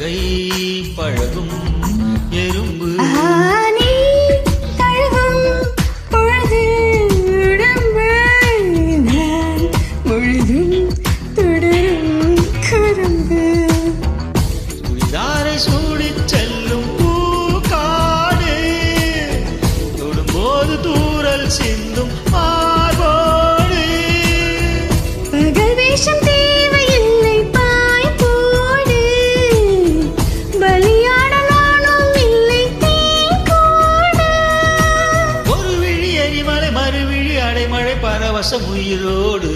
பகை பழகும் எறும்பு சூடிச் செல்லும் பூக்காடு தொடும்போது தூரல் சிந்தும் மார்போடு பகல் வேஷம் தேவையில்லை பாய் போடு பலியாடலானும் இல்லை தேங்கோடு ஒரு விழி எரிமலை மறுவிழி அடைமழை பரவசம் உயிரோடு